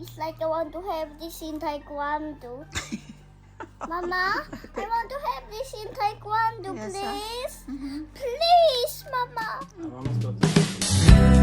It's like I want to have this in taekwondo. Mama, I want to have this in taekwondo, Yes, please. Mhm. Please, Mama. Ja, man måste ha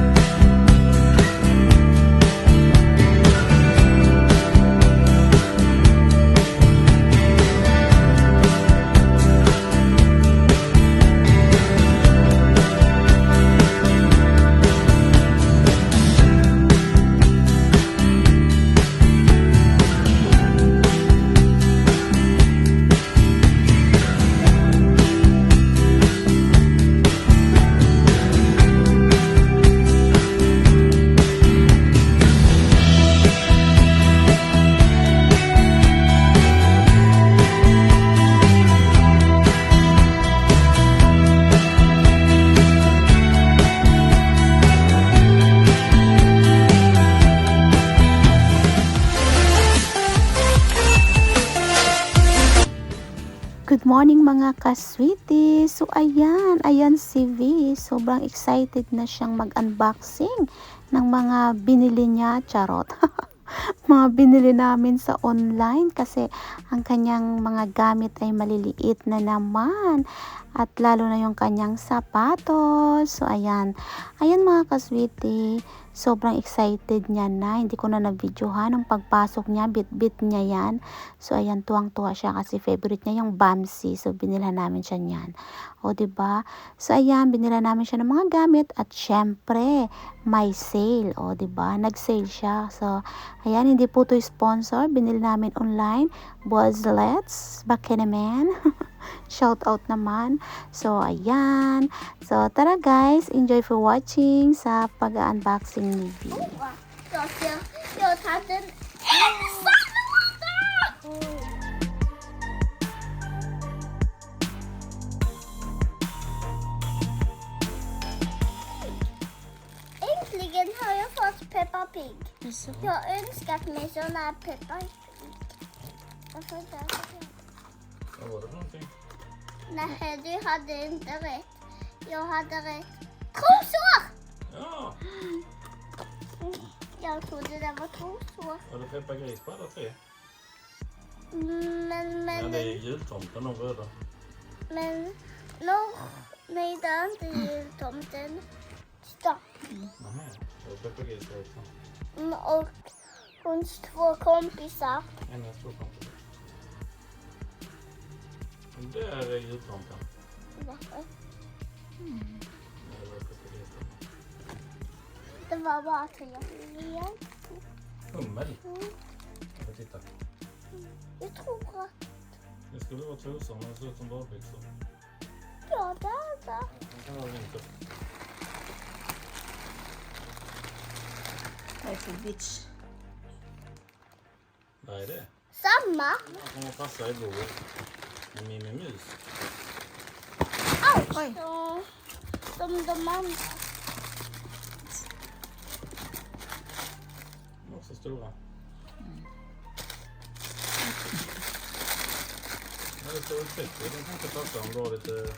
Good morning mga ka-sweeties. So ayan si V. Sobrang excited na siyang mag-unboxing ng mga binili niya, charot. Mga binili namin sa online kasi ang kanyang mga gamit ay maliliit na naman. At lalo na yung kanyang sapatos. So ayan mga ka-sweetie. Sobrang excited niya na. Hindi ko na na-videohan ang pagpasok niya. Bit-bit niya yan. So, ayan, tuwang-tuwa siya kasi favorite niya yung Bamsi. So, binila namin siya niyan. O, diba? So, ayan, binila namin siya ng mga gamit. At, syempre, may sale. O, diba? Nag-sale siya. So, ayan, hindi po to sponsor. Binili namin online. Boazlets. Baka naman. Shout out naman. So, ayan. So, tara guys. Enjoy for watching sa pag-unboxing ni V. Jag tar den ensam. Äntligen har jag fått Peppa Pig. Jag har önskat mig såna Peppa Pig. Varför inte? Vad var det för någonting? Nej, du hade inte rätt. Jag hade rätt. Trosor! Ja, Jag trodde det var trosor. var det Peppa Gris på alla tre? Men, Ja, det är jultomten och röda. nej, det är inte jultomten. Stopp. Nähä, det var Peppa Gris också. Och hons två kompisar. Hennes två kompisar. Men där är jultomten. Varför? Det var Peppa Gris. Det var bara 3 igen. Hummel. Jag får titta. Jag tror att Det skulle vara trosor men det ser ut som badbyxor. jag dödade. Man kan ha vinter. Vad är för bitch? Vad är det? Samma. Man kommer passa i bordet. En minimus. Allt Oj. som de andra. De är också stora. Ja, det står utveckling. De kan inte passa om du har lite...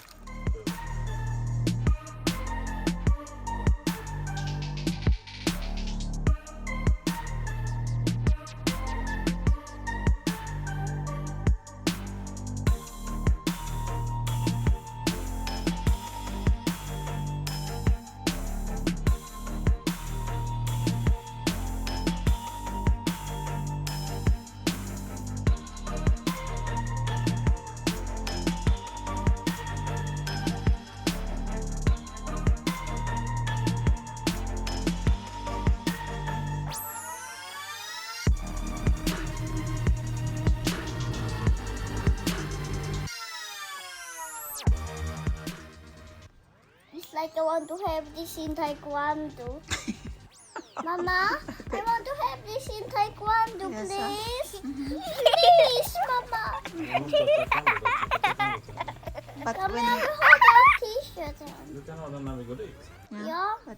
It's like I want to have this in taekwondo. Mama, I want to have this in taekwondo, Yes, please. Please, Mama. Man måste ha taekwondo. But Ja, men when jag vill ha den t-shirten. Du kan ha den när vi går dit. Ja. But